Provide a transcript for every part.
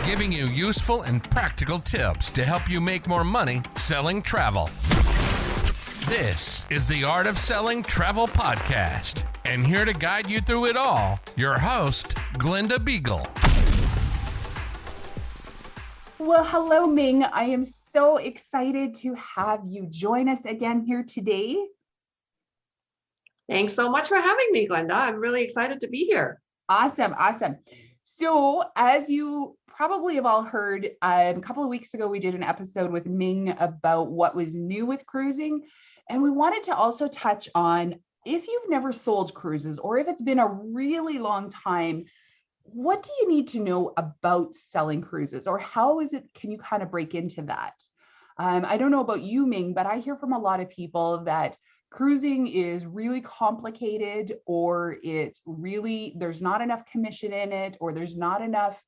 giving you useful and practical tips to help you make more money selling travel. This is the Art of Selling Travel podcast, and here to guide you through it all, your host, Glenda Beagle. Well, hello, Ming. I am so excited to have you join us again here today. Thanks so much for having me, Glenda. I'm really excited to be here. Awesome. So as you probably have all heard, a couple of weeks ago, we did an episode with Ming about what was new with cruising. And we wanted to also touch on, if you've never sold cruises or if it's been a really long time, what do you need to know about selling cruises, or how can you kind of break into that? I don't know about you, Ming, but I hear from a lot of people that cruising is really complicated, or there's not enough commission in it, or there's not enough,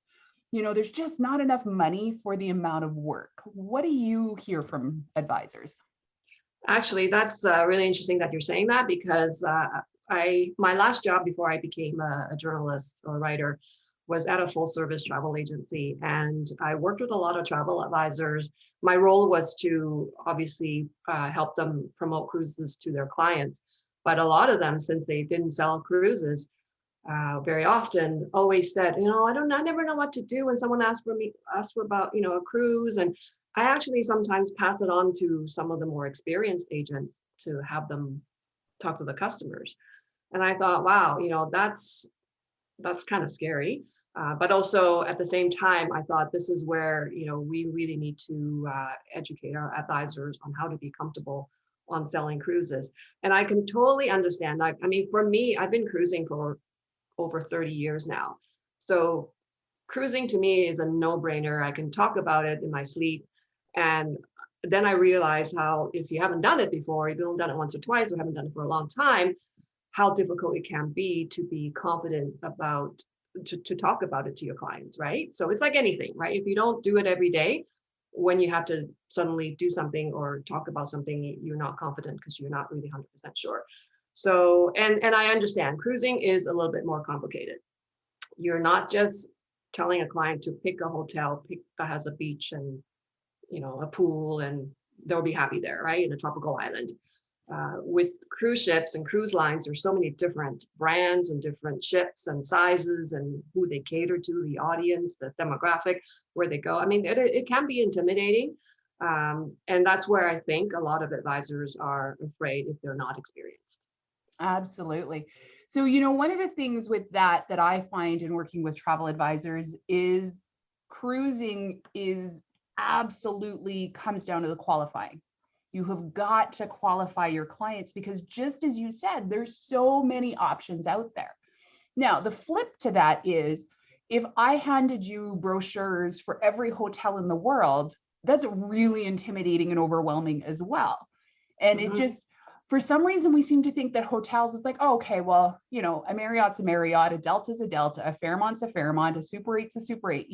there's just not enough money for the amount of work. What do you hear from advisors? Actually, that's really interesting that you're saying that, because my last job before I became a journalist or writer was at a full service travel agency. And I worked with a lot of travel advisors. My role was to obviously help them promote cruises to their clients. But a lot of them, since they didn't sell cruises very often, always said, I never know what to do when someone asks for about, a cruise. And I actually sometimes pass it on to some of the more experienced agents to have them talk to the customers. And I thought, wow, that's kind of scary. But also at the same time, I thought this is where, we really need to educate our advisors on how to be comfortable on selling cruises. And I can totally understand. For me, I've been cruising for over 30 years now. So cruising to me is a no-brainer. I can talk about it in my sleep. And then I realized how, if you haven't done it before, if you haven't done it once or twice, or haven't done it for a long time, how difficult it can be to be confident about, to talk about it to your clients, right? So it's like anything, right? If you don't do it every day, when you have to suddenly do something or talk about something, you're not confident because you're not really 100% sure. So, and I understand cruising is a little bit more complicated. You're not just telling a client to pick a hotel that has a beach and a pool, and they'll be happy there, right? In a tropical island. With cruise ships and cruise lines, there's so many different brands and different ships and sizes and who they cater to, the audience, the demographic, where they go. It can be intimidating. And that's where I think a lot of advisors are afraid if they're not experienced. Absolutely. So, one of the things with that I find in working with travel advisors is cruising is absolutely comes down to the qualifying. You have got to qualify your clients, because just as you said, there's so many options out there. Now, the flip to that is, if I handed you brochures for every hotel in the world, that's really intimidating and overwhelming as well. And it just, for some reason, we seem to think that hotels, it's like, oh, okay, well, a Marriott's a Marriott, a Delta's a Delta, a Fairmont's a Fairmont, a Super 8's a Super 8,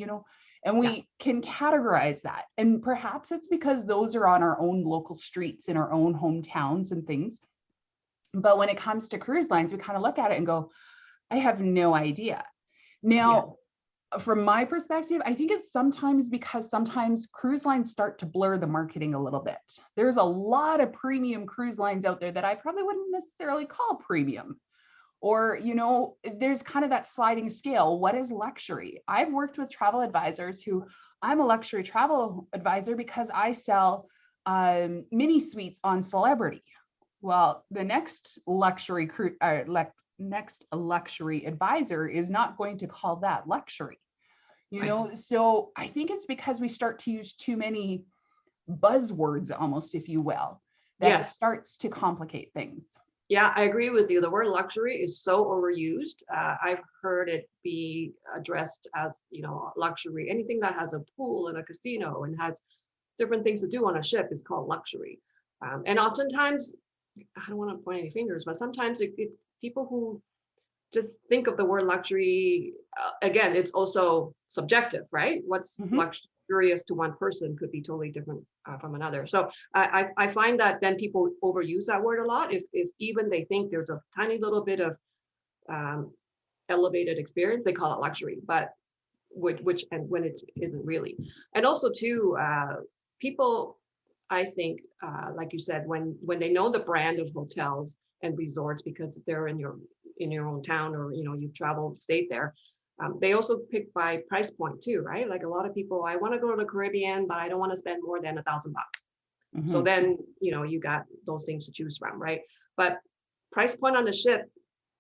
and we can categorize that. And perhaps it's because those are on our own local streets in our own hometowns and things. But when it comes to cruise lines, we kind of look at it and go, I have no idea. Now, from my perspective, I think it's sometimes because sometimes cruise lines start to blur the marketing a little bit. There's a lot of premium cruise lines out there that I probably wouldn't necessarily call premium. Or, there's kind of that sliding scale. What is luxury? I've worked with travel advisors who, I'm a luxury travel advisor because I sell mini suites on Celebrity. Well, the next luxury advisor is not going to call that luxury. So I think it's because we start to use too many buzzwords, almost, if you will, that starts to complicate things. Yeah, I agree with you. The word luxury is so overused. I've heard it be addressed as, luxury. Anything that has a pool and a casino and has different things to do on a ship is called luxury. And oftentimes, I don't want to point any fingers, but sometimes people who just think of the word luxury, again, it's also subjective, right? What's luxurious to one person could be totally different from another. So I find that then people overuse that word a lot. If even they think there's a tiny little bit of elevated experience, they call it luxury. But which and when it isn't really. And also too, people, I think, like you said, when they know the brand of hotels and resorts because they're in your own town, or you've traveled, stayed there. They also pick by price point too, right? Like a lot of people, I want to go to the Caribbean, but I don't want to spend more than $1,000. So then, you got those things to choose from, right? But price point on the ship,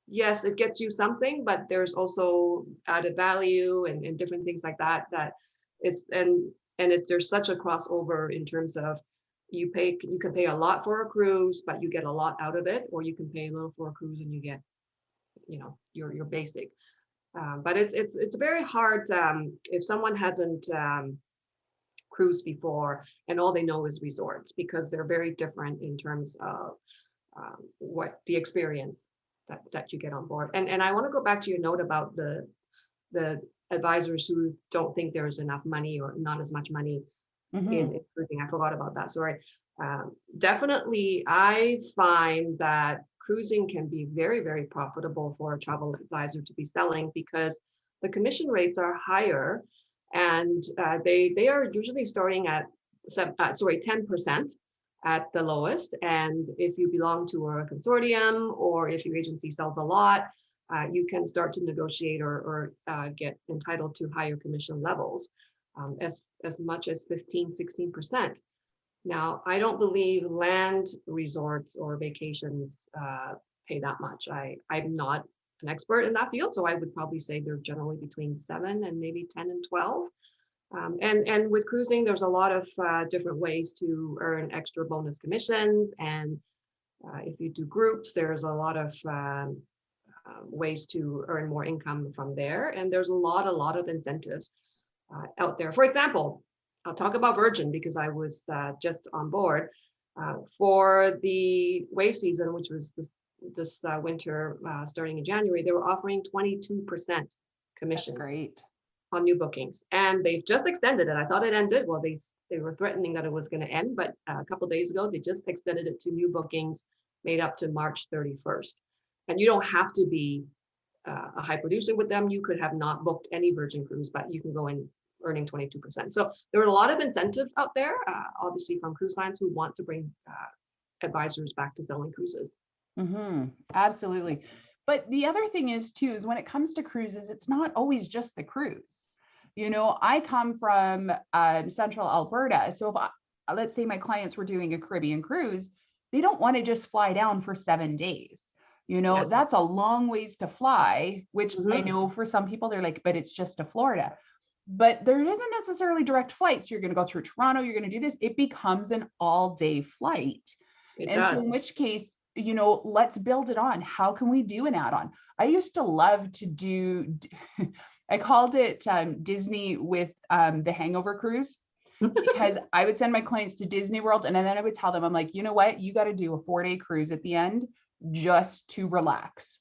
yes, it gets you something, but there's also added value and different things like that, there's such a crossover in terms of you can pay a lot for a cruise, but you get a lot out of it, or you can pay a little for a cruise and you get, your basic. But it's very hard if someone hasn't cruised before and all they know is resorts, because they're very different in terms of what the experience that you get on board. And I want to go back to your note about the advisors who don't think there's enough money or not as much money in cruising. I forgot about that. Sorry. Definitely, I find that cruising can be very, very profitable for a travel advisor to be selling, because the commission rates are higher, and they are usually starting at 10% at the lowest. And if you belong to a consortium, or if your agency sells a lot, you can start to negotiate or get entitled to higher commission levels, as much as 15-16%. Now, I don't believe land resorts or vacations pay that much. I'm not an expert in that field, so I would probably say they're generally between 7 and maybe 10 and 12. And with cruising, there's a lot of different ways to earn extra bonus commissions. And if you do groups, there's a lot of ways to earn more income from there. And there's a lot of incentives out there. For example, I'll talk about Virgin because I was just on board for the wave season, which was this winter starting in January. They were offering 22% commission. That's great. On new bookings, and they've just extended it. I thought it ended. Well, they were threatening that it was going to end, but a couple of days ago they just extended it to new bookings made up to March 31st. And you don't have to be a high producer with them. You could have not booked any Virgin cruise, but you can go in earning 22%. So there are a lot of incentives out there, obviously from cruise lines who want to bring advisors back to selling cruises. Absolutely. But the other thing is too, is when it comes to cruises, it's not always just the cruise. I come from central Alberta. So if let's say my clients were doing a Caribbean cruise, they don't want to just fly down for 7 days. Yes. That's a long ways to fly, which I know for some people, they're like, but it's just to Florida. But there isn't necessarily direct flights. You're going to go through Toronto, you're going to do this. It becomes an all-day flight. It and does. So in which case, let's build it on. How can we do an add-on? I used to love to do, I called it Disney with the Hangover cruise, because I would send my clients to Disney World and then I would tell them, I'm like, you know what, you got to do a 4-day cruise at the end just to relax.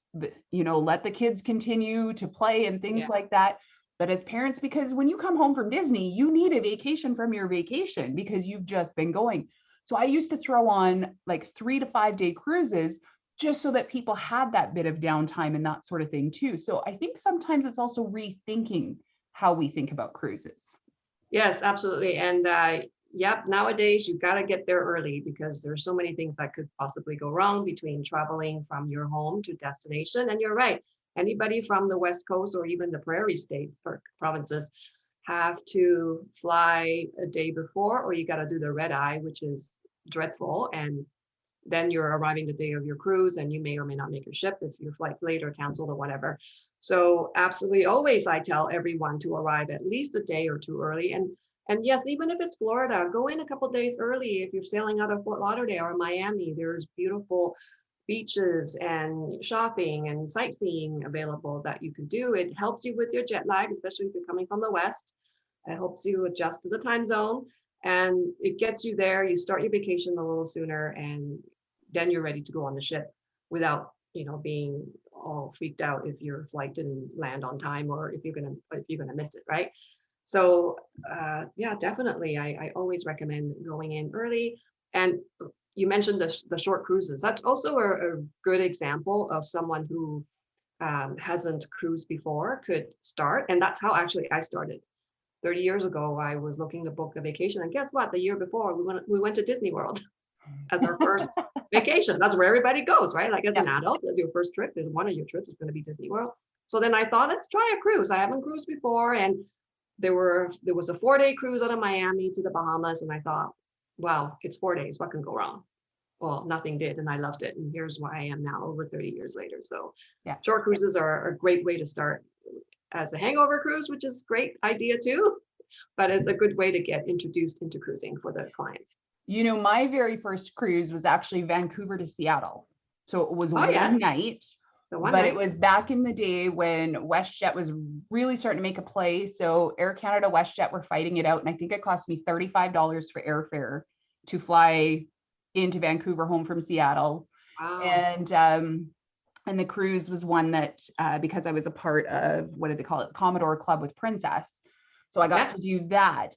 Let the kids continue to play and things like that. But as parents, because when you come home from Disney, you need a vacation from your vacation because you've just been going. So I used to throw on like 3 to 5 day cruises just so that people had that bit of downtime and that sort of thing too. So I think sometimes it's also rethinking how we think about cruises. Yes, absolutely. And nowadays you've got to get there early because there's so many things that could possibly go wrong between traveling from your home to destination. And you're right. Anybody from the West Coast or even the prairie states or provinces have to fly a day before, or you got to do the red eye, which is dreadful. And then you're arriving the day of your cruise and you may or may not make your ship if your flight's late or canceled or whatever. So absolutely always I tell everyone to arrive at least a day or two early. And yes, even if it's Florida, go in a couple of days early. If you're sailing out of Fort Lauderdale or Miami, there's beautiful beaches and shopping and sightseeing available that you can do. It helps you with your jet lag, especially if you're coming from the West. It helps you adjust to the time zone and it gets you there. You start your vacation a little sooner and then you're ready to go on the ship without, being all freaked out if your flight didn't land on time or if you're gonna miss it, right? So definitely, I always recommend going in early. And you mentioned the short cruises. That's also a good example of someone who hasn't cruised before could start. And that's how actually I started. 30 years ago, I was looking to book a vacation. And guess what? The year before, we went to Disney World as our first vacation. That's where everybody goes, right? Like as an adult, your first trip is one of your trips is going to be Disney World. So then I thought, let's try a cruise. I haven't cruised before. And there was a 4-day cruise out of Miami to the Bahamas. And I thought, wow, it's 4 days. What can go wrong? Well, nothing did. And I loved it. And here's why I am now over 30 years later. So short cruises are a great way to start as a hangover cruise, which is a great idea too. But it's a good way to get introduced into cruising for the clients. You know, my very first cruise was actually Vancouver to Seattle. So it was one night. It was back in the day when WestJet was really starting to make a play. So Air Canada, WestJet were fighting it out. And I think it cost me $35 for airfare to fly into Vancouver home from Seattle. Wow. And the cruise was one that, because I was a part of, what did they call it? Commodore Club with Princess. So I got to do that.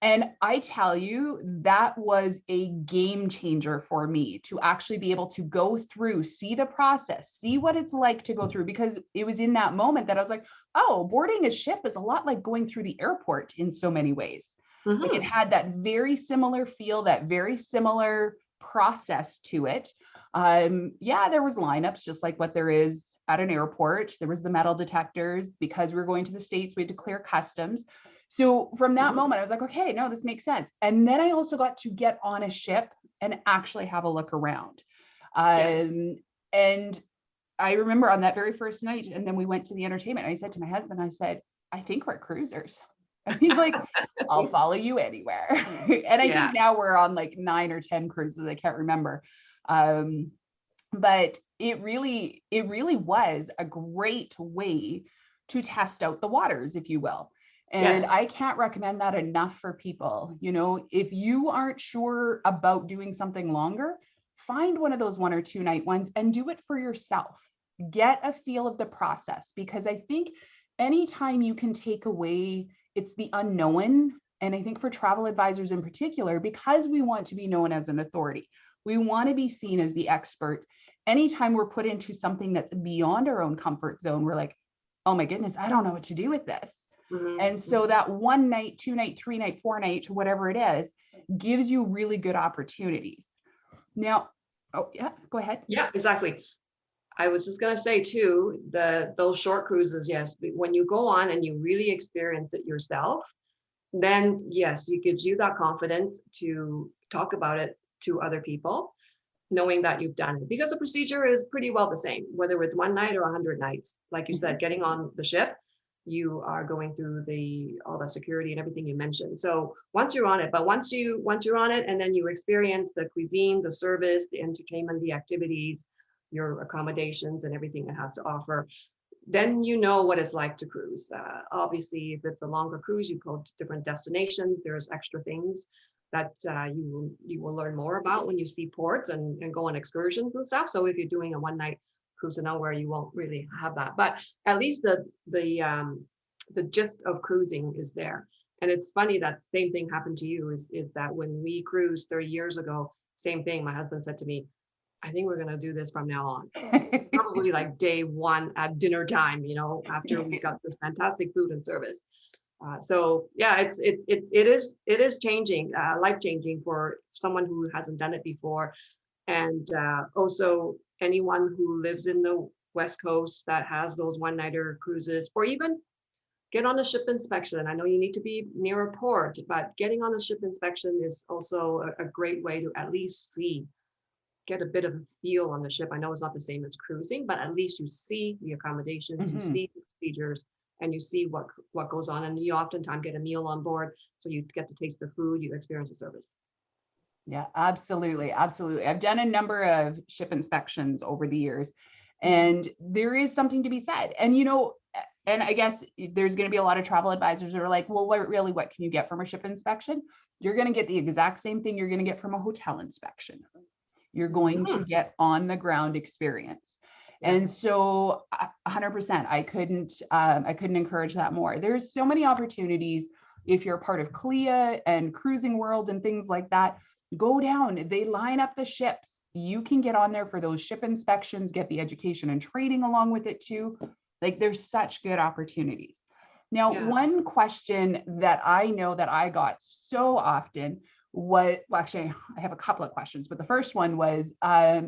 And I tell you, that was a game changer for me to actually be able to go through, see the process, see what it's like to go through, because it was in that moment that I was like, oh, boarding a ship is a lot like going through the airport in so many ways. Mm-hmm. Like it had that very similar feel, that very similar process to it. There was lineups just like what there is at an airport. There was the metal detectors because we were going to the States, we had to clear customs. So from that moment, I was like, okay, no, this makes sense. And then I also got to get on a ship and actually have a look around. And I remember on that very first night, and then we went to the entertainment. I said to my husband, I said, I think we're cruisers. And he's like, I'll follow you anywhere. And I think now we're on like 9 or 10 cruises. I can't remember. But it really was a great way to test out the waters, if you will. And I can't recommend that enough for people. You know, if you aren't sure about doing something longer, find one of those 1 or 2 night ones and do it for yourself. Get a feel of the process, because I think anytime you can take away, it's the unknown. And I think for travel advisors in particular, because we want to be known as an authority, we want to be seen as the expert. Anytime we're put into something that's beyond our own comfort zone, we're like, oh my goodness, I don't know what to do with this. Mm-hmm. And so that 1 night, 2 night, 3 night, 4 night, whatever it is, gives you really good opportunities. Now, go ahead. Yeah, exactly. I was just going to say too, those short cruises, yes, when you go on and you really experience it yourself, then yes, it gives you that confidence to talk about it to other people, knowing that you've done it, because the procedure is pretty well the same, whether it's 1 night or 100 nights. Like you said, getting on the ship, you are going through all the security and everything you mentioned. So once you're on it, once you're on it, and then you experience the cuisine, the service, the entertainment, the activities, your accommodations, and everything it has to offer, then you know what it's like to cruise. Obviously, if it's a longer cruise, you go to different destinations. There's extra things that you will learn more about when you see ports and go on excursions and stuff. So if you're doing a 1 night cruise to nowhere, you won't really have that. But at least the gist of cruising is there. And it's funny that same thing happened to you, is that when we cruised 30 years ago, same thing. My husband said to me, I think we're going to do this from now on. Probably like day 1 at dinner time, after we got this fantastic food and service. So yeah, it is changing, life changing for someone who hasn't done it before. And also anyone who lives in the West Coast that has those 1 nighter cruises, or even get on the ship inspection. I know you need to be near a port, but getting on the ship inspection is also a great way to at least get a bit of a feel on the ship. I know it's not the same as cruising, but at least you see the accommodations, you see the procedures, and you see what goes on. And you oftentimes get a meal on board, so you get to taste the food, you experience the service. Yeah, absolutely. Absolutely. I've done a number of ship inspections over the years, and there is something to be said. And, and I guess there's going to be a lot of travel advisors that are like, well, what can you get from a ship inspection? You're going to get the exact same thing you're going to get from a hotel inspection. You're going to get on the ground experience. And so 100%, I couldn't encourage that more. There's so many opportunities if you're part of CLIA and Cruising World and things like that. Go down, they line up the ships. You can get on there for those ship inspections, get the education and training along with it too. Like there's such good opportunities. Now, Yeah. one question that I know that I got so often was, well, actually, I have a couple of questions, but the first one was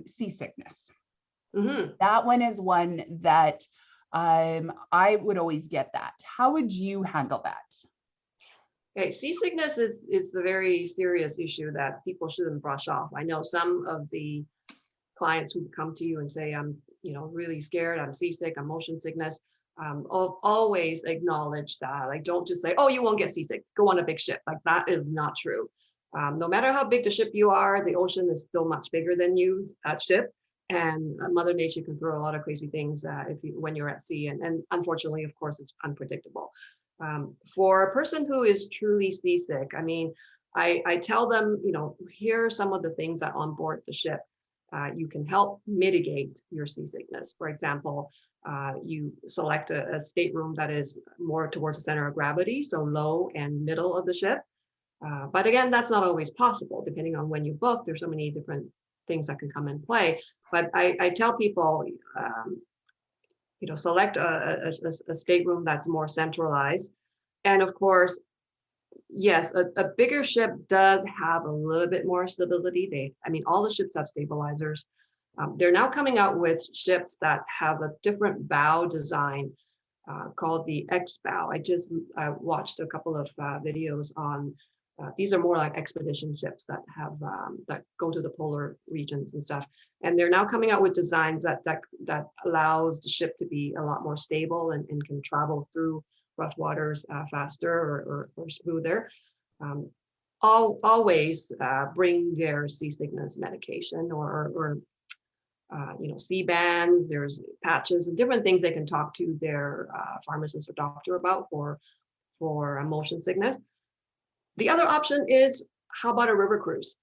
seasickness. Mm-hmm. That one is one that I would always get that. How would you handle that? Okay, seasickness is a very serious issue that people shouldn't brush off. I know some of the clients who come to you and say, I'm, really scared, I'm seasick, I'm motion sickness. Always acknowledge that. Like, don't just say, oh, you won't get seasick, go on a big ship. Like, that is not true. No matter how big the ship you are, the ocean is still much bigger than you, that ship. And Mother Nature can throw a lot of crazy things when you're at sea. And unfortunately, of course, it's unpredictable. For a person who is truly seasick, I mean, I tell them, here are some of the things that on board the ship you can help mitigate your seasickness. For example, you select a stateroom that is more towards the center of gravity, so low and middle of the ship. But again, that's not always possible, depending on when you book. There's so many different things that can come in play. But I tell people, select a stateroom that's more centralized. And of course, yes, a bigger ship does have a little bit more stability. All the ships have stabilizers. They're now coming out with ships that have a different bow design called the X bow. I watched a couple of videos on. These are more like expedition ships that have that go to the polar regions and stuff. And they're now coming out with designs that allows the ship to be a lot more stable and can travel through rough waters faster or smoother. Always bring their seasickness medication or sea bands. There's patches and different things they can talk to their pharmacist or doctor about for motion sickness. The other option is, how about a river cruise?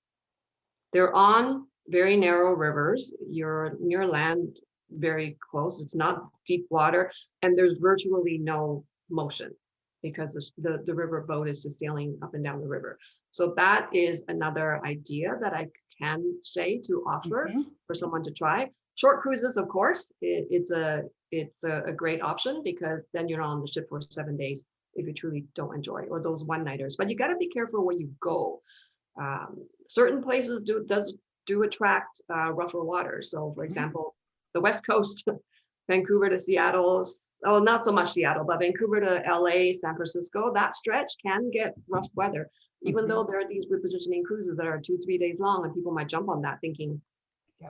They're on very narrow rivers. You're near land, very close. It's not deep water, and there's virtually no motion because the river boat is just sailing up and down the river. So that is another idea that I can say to offer for someone to try. Short cruises, of course, it's a great option because then you're not on the ship for 7 days if you truly don't enjoy, or those one-nighters. But you got to be careful where you go. Certain places do attract rougher waters. So, for example, the West Coast, Vancouver to Seattle, not so much Seattle, but Vancouver to LA, San Francisco, that stretch can get rough weather, even though there are these repositioning cruises that are 2-3 days long, and people might jump on that thinking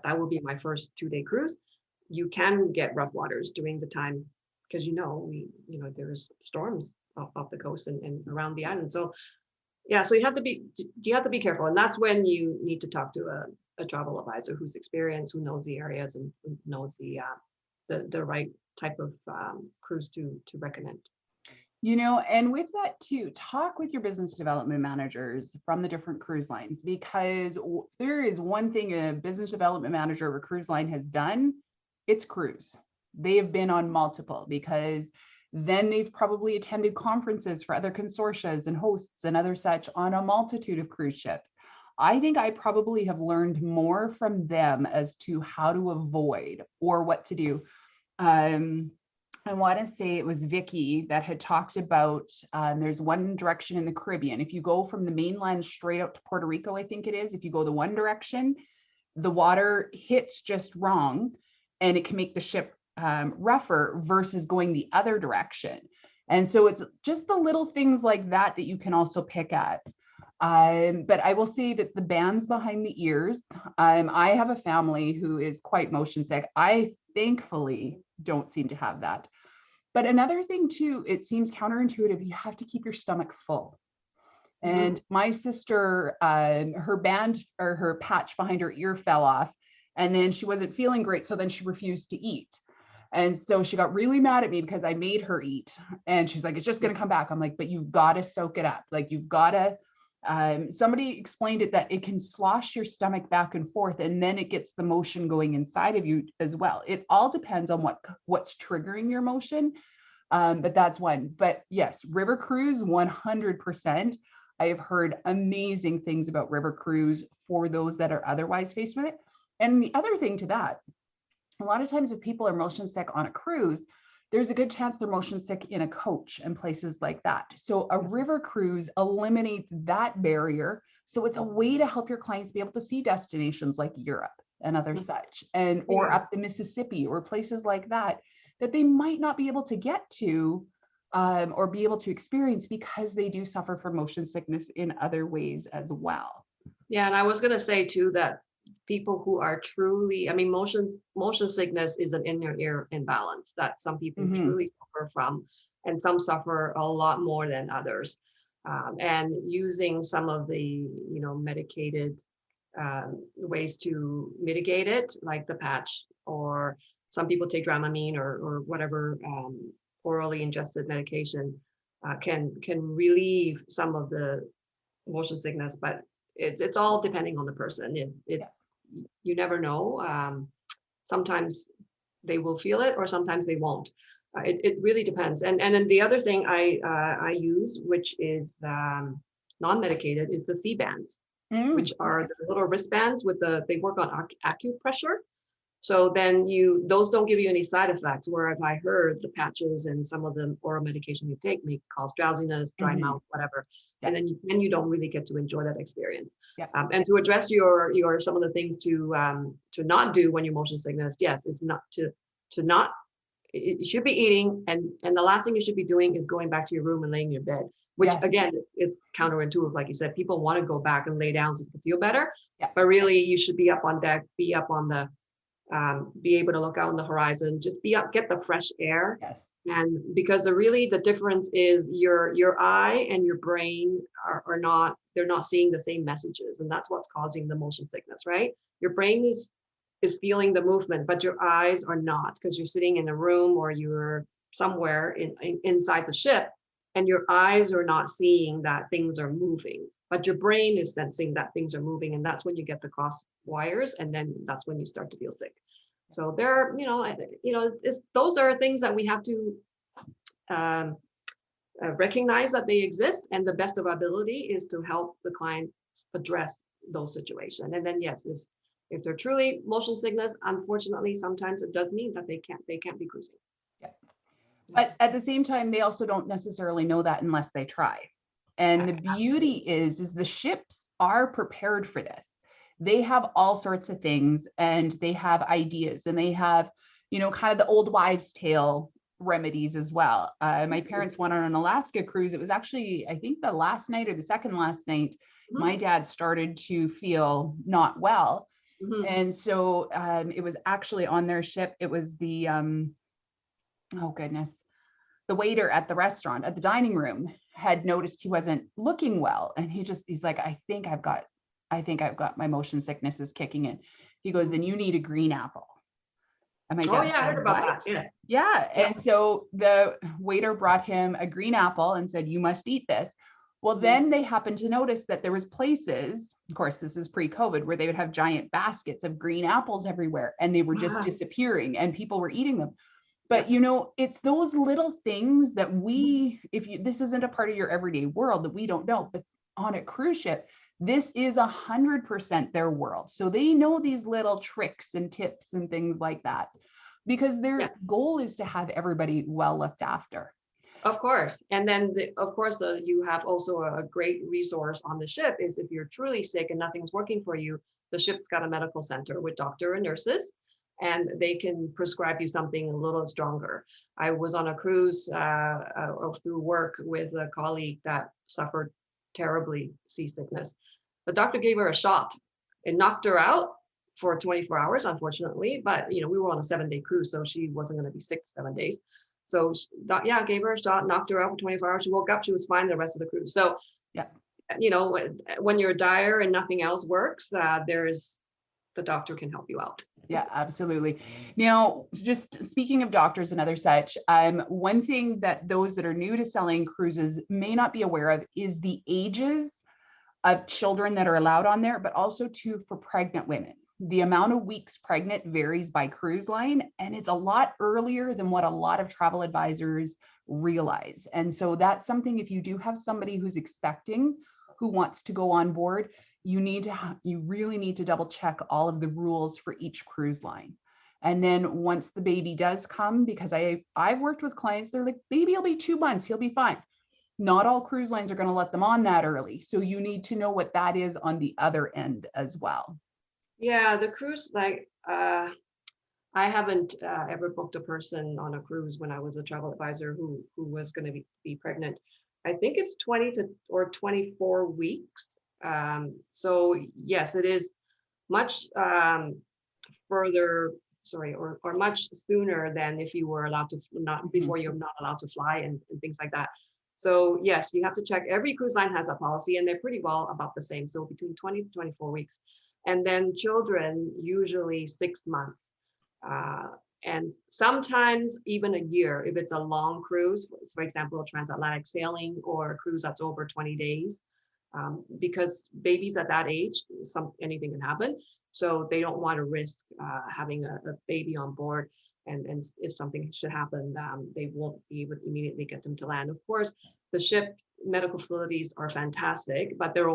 that will be my first 2-day cruise. You can get rough waters during the time because there's storms off the coast and around the island. So so you have to be careful, and that's when you need to talk to a travel advisor who's experienced, who knows the areas and who knows the right type of cruise to recommend. And with that too, talk with your business development managers from the different cruise lines, because there is one thing a business development manager of a cruise line has done, it's cruise. They have been on multiple, because then they've probably attended conferences for other consortia and hosts and other such on a multitude of cruise ships. I think I probably have learned more from them as to how to avoid or what to do. I want to say it was Vicky that had talked about, there's one direction in the Caribbean. If you go from the mainland straight out to Puerto Rico, I think it is, if you go the one direction, the water hits just wrong and it can make the ship rougher versus going the other direction. And so it's just the little things like that that you can also pick at. But I will say that the bands behind the ears, I have a family who is quite motion sick. I thankfully don't seem to have that. But another thing too, it seems counterintuitive, you have to keep your stomach full. And my sister, her band or her patch behind her ear fell off, and then she wasn't feeling great. So then she refused to eat. And so she got really mad at me because I made her eat. And she's like, it's just going to come back. I'm like, but you've got to soak it up. Like, you've got to, somebody explained it that it can slosh your stomach back and forth, and then it gets the motion going inside of you as well. It all depends on what's triggering your motion. But that's one. But yes, river cruise, 100%. I have heard amazing things about river cruise for those that are otherwise faced with it. And the other thing to that, a lot of times if people are motion sick on a cruise, there's a good chance they're motion sick in a coach and places like that. So a river cruise eliminates that barrier. So it's a way to help your clients be able to see destinations like Europe and other such, and or up the Mississippi or places like that, that they might not be able to get to or be able to experience because they do suffer from motion sickness in other ways as well. Yeah, and I was going to say too that people who are truly, I mean, motion sickness is an inner ear imbalance that some people truly suffer from, and some suffer a lot more than others. And using some of the, medicated ways to mitigate it, like the patch, or some people take Dramamine or whatever orally ingested medication, can relieve some of the motion sickness, but it's all depending on the person. It's you never know. Sometimes they will feel it, or sometimes they won't. It really depends. And then the other thing I use, which is non-medicated, is the C bands, which are the little wristbands they work on acupressure. So then those don't give you any side effects. Whereas I heard the patches and some of the oral medication you take may cause drowsiness, dry mouth, whatever. And then you don't really get to enjoy that experience. And to address your some of the things to not do when you're motion sickness, yes, it's not to not. You should be eating, and the last thing you should be doing is going back to your room and laying in your bed, which again, it's counterintuitive. Like you said, people want to go back and lay down so they can feel better, but really you should be up on deck, be up on the, be able to look out on the horizon, just be up, get the fresh air. And because the difference is your eye and your brain are not, they're not seeing the same messages, and that's what's causing the motion sickness, right? Your brain is feeling the movement, but your eyes are not, because you're sitting in a room or you're somewhere inside the ship, and your eyes are not seeing that things are moving, but your brain is sensing that things are moving, and that's when you get the cross wires, and then that's when you start to feel sick. So there, those are things that we have to recognize that they exist, and the best of our ability is to help the client address those situations. And then yes, if they're truly motion sickness, unfortunately, sometimes it does mean that they can't be cruising. But at the same time, they also don't necessarily know that unless they try. And the beauty is the ships are prepared for this. They have all sorts of things, and they have ideas, and they have, kind of the old wives' tale remedies as well. My parents went on an Alaska cruise. It was actually, I think, the last night or the second last night, my dad started to feel not well. And so it was actually on their ship. It was the, oh goodness, the waiter at the restaurant, at the dining room, had noticed he wasn't looking well. And he's like, I think I've got my motion sickness is kicking in. He goes, then you need a green apple. And my dad said, I heard about that. Yes. Yeah. And so the waiter brought him a green apple and said, you must eat this. Well, then they happened to notice that there was places, of course, this is pre-COVID, where they would have giant baskets of green apples everywhere, and they were just disappearing, and people were eating them. But, it's those little things that this isn't a part of your everyday world that we don't know, but on a cruise ship, this is 100% their world. So they know these little tricks and tips and things like that, because their goal is to have everybody well looked after. Of course. And then, you have also a great resource on the ship is if you're truly sick and nothing's working for you, the ship's got a medical center with doctor and nurses, and they can prescribe you something a little stronger. I was on a cruise through work with a colleague that suffered terribly seasickness. The doctor gave her a shot. It knocked her out for 24 hours, unfortunately, but we were on a 7-day cruise, so she wasn't going to be sick 7 days. So gave her a shot, knocked her out for 24 hours. She woke up, she was fine the rest of the cruise. So, when you're dire and nothing else works, the doctor can help you out. Yeah, absolutely. Now, just speaking of doctors and other such, one thing that those that are new to selling cruises may not be aware of is the ages of children that are allowed on there, but also too for pregnant women. The amount of weeks pregnant varies by cruise line, and it's a lot earlier than what a lot of travel advisors realize. And so that's something, if you do have somebody who's expecting, who wants to go on board, you really need to double check all of the rules for each cruise line. And then once the baby does come, because I've worked with clients, they're like, baby will be 2 months, he'll be fine. Not all cruise lines are going to let them on that early. So you need to know what that is on the other end as well. Yeah, the cruise, like I haven't ever booked a person on a cruise when I was a travel advisor who was going to be pregnant. I think it's 20 to or 24 weeks. So yes, it is much further, sorry, or much sooner than if you were allowed to not before you're not allowed to fly and things like that. So yes, you have to check. Every cruise line has a policy, and they're pretty well about the same. So between 20 to 24 weeks, and then children usually 6 months. Uh, and sometimes even a year if it's a long cruise, for example, a transatlantic sailing or a cruise that's over 20 days, because babies at that age, anything can happen. So they don't want to risk having a baby on board. And if something should happen, they won't be able to immediately get them to land. Of course, the ship medical facilities are fantastic, but they're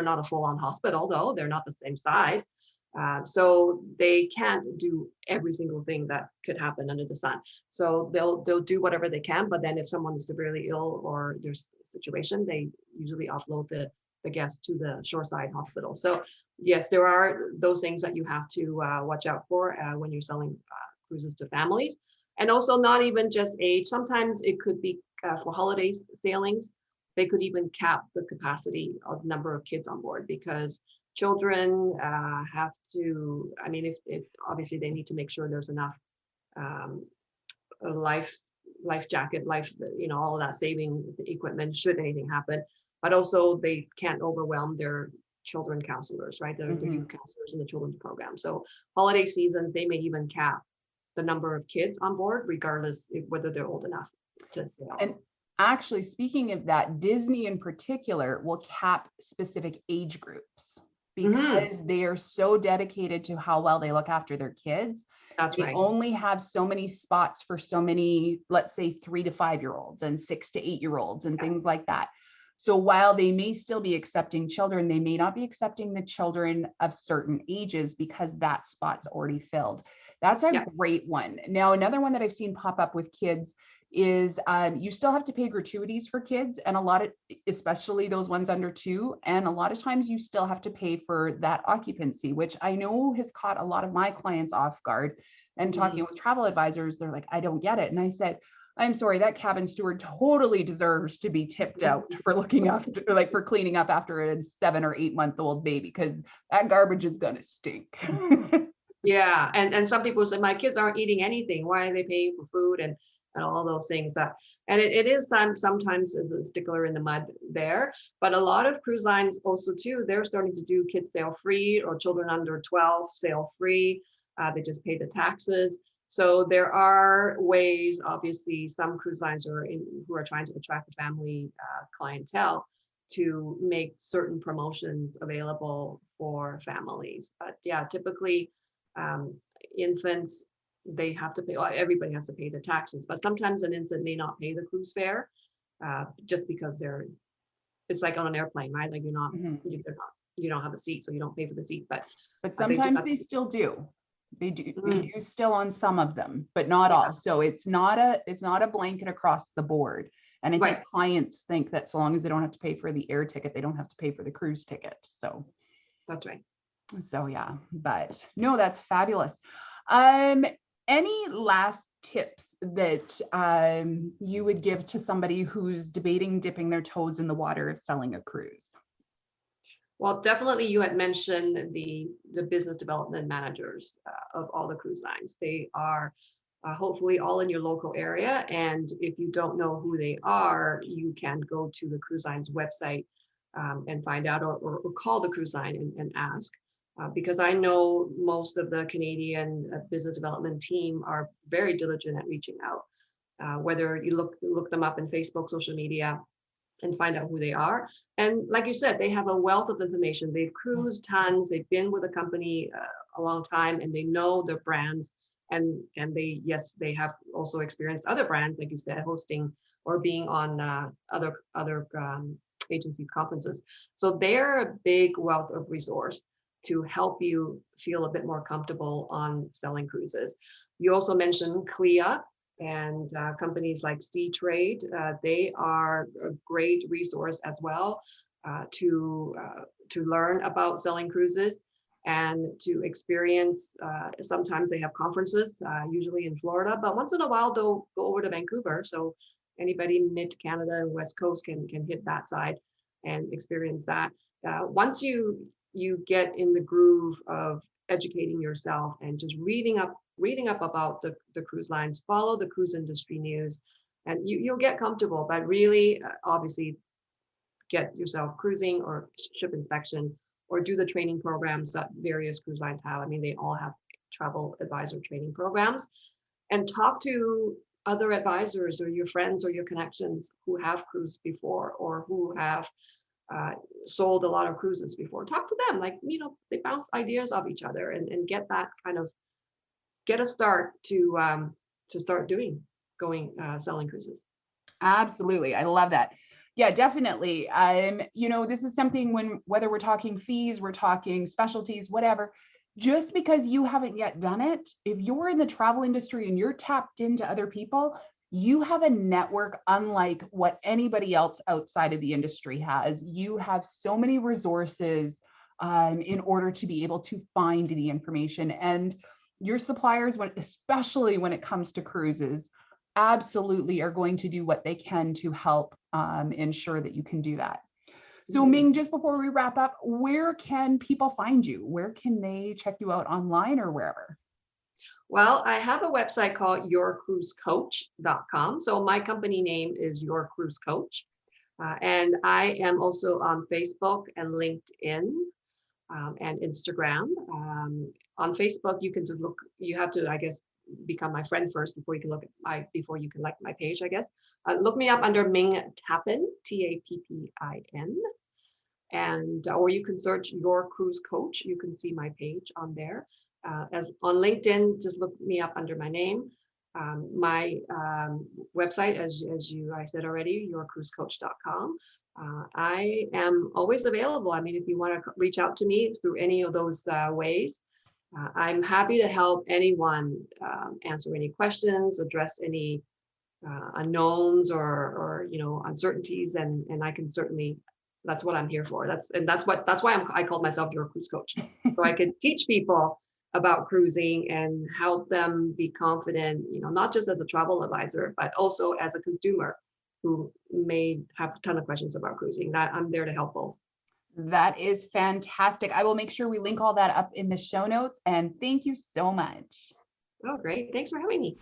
not a full-on hospital, though. They're not the same size. So they can't do every single thing that could happen under the sun. So they'll do whatever they can, but then if someone is severely ill or there's a situation, they usually offload the guest to the shoreside hospital. So yes, there are those things that you have to watch out for when you're selling cruises to families. And also not even just age. Sometimes it could be for holiday sailings, they could even cap the capacity of number of kids on board, because children have to, I mean, if obviously they need to make sure there's enough life jacket, all of that saving equipment should anything happen. But also they can't overwhelm their children counselors, right? The youth counselors in the children's program. So holiday season, they may even cap the number of kids on board, regardless of whether they're old enough to sail. And actually, speaking of that, Disney in particular will cap specific age groups, because they are so dedicated to how well they look after their kids. That's right. They only have so many spots for so many, let's say 3 to 5 year olds and 6 to 8 year olds and things like that. So while they may still be accepting children, they may not be accepting the children of certain ages because that spot's already filled. That's a great one. Now, another one that I've seen pop up with kids is you still have to pay gratuities for kids, and a lot of, especially those ones under 2, and a lot of times you still have to pay for that occupancy, which I know has caught a lot of my clients off guard. And talking with travel advisors, they're like, I don't get it. And I said, I'm sorry, that cabin steward totally deserves to be tipped out for looking after, like for cleaning up after a 7 or 8 month old baby, because that garbage is gonna stink. Yeah, and some people say, my kids aren't eating anything. Why are they paying for food and all those things? And it is sometimes a stickler in the mud there. But a lot of cruise lines also too, they're starting to do kids sail free, or children under 12 sail free. They just pay the taxes. So there are ways, obviously, some cruise lines who are trying to attract a family clientele to make certain promotions available for families. But yeah, typically infants, they have to pay, everybody has to pay the taxes, but sometimes an infant may not pay the cruise fare just because it's like on an airplane, right? Like you don't have a seat, so you don't pay for the seat, but sometimes they still do. They do still on some of them, but not all. So it's not a blanket across the board. And I think clients think that so long as they don't have to pay for the air ticket, they don't have to pay for the cruise ticket. So that's right. So yeah, but no, that's fabulous. Any last tips that you would give to somebody who's debating dipping their toes in the water of selling a cruise? Well, definitely you had mentioned the business development managers of all the cruise lines. They are hopefully all in your local area. And if you don't know who they are, you can go to the cruise line's website and find out, or call the cruise line and ask. Because I know most of the Canadian business development team are very diligent at reaching out, whether you look them up in Facebook, social media, and find out who they are. And like you said, they have a wealth of information. They've cruised tons. They've been with a company a long time, and they know their brands. And they have also experienced other brands, like you said, hosting or being on other agencies conferences. So they're a big wealth of resource to help you feel a bit more comfortable on selling cruises. You also mentioned CLIA and companies like Sea Trade. They are a great resource as well to learn about selling cruises and to experience. Sometimes they have conferences, usually in Florida, but once in a while they'll go over to Vancouver. So anybody mid-Canada and West Coast can hit that side and experience that. Once you get in the groove of educating yourself and just reading up about the cruise lines, follow the cruise industry news, and you'll get comfortable. But really, obviously, get yourself cruising or ship inspection or do the training programs that various cruise lines have. I mean, they all have travel advisor training programs, and talk to other advisors or your friends or your connections who have cruised before or who have sold a lot of cruises before. Talk to them, like, they bounce ideas off each other and get that kind of, get a start to start selling cruises. Absolutely. I love that. Yeah, definitely. This is something whether we're talking fees, we're talking specialties, whatever, just because you haven't yet done it, if you're in the travel industry and you're tapped into other people, you have a network unlike what anybody else outside of the industry has. You have so many resources in order to be able to find the information, and your suppliers, especially when it comes to cruises, absolutely are going to do what they can to help ensure that you can do that. So Ming, just before we wrap up, where can people find you? Where can they check you out online or wherever? Well, I have a website called yourcruisecoach.com. So my company name is Your Cruise Coach. And I am also on Facebook and LinkedIn and Instagram. On Facebook, you can just look, you have to, I guess, become my friend first before you can like my page, I guess. Look me up under Ming Tappin, Tappin. And or you can search Your Cruise Coach. You can see my page on there. As on LinkedIn, just look me up under my name. My website, as I said already, yourcruisecoach.com. I am always available. I mean, if you want to reach out to me through any of those ways, I'm happy to help anyone answer any questions, address any unknowns or uncertainties, and I can certainly. That's what I'm here for. That's why I called myself Your Cruise Coach, so I could teach people about cruising and help them be confident, not just as a travel advisor, but also as a consumer who may have a ton of questions about cruising. That I'm there to help both. That is fantastic. I will make sure we link all that up in the show notes. And thank you so much. Oh, great. Thanks for having me.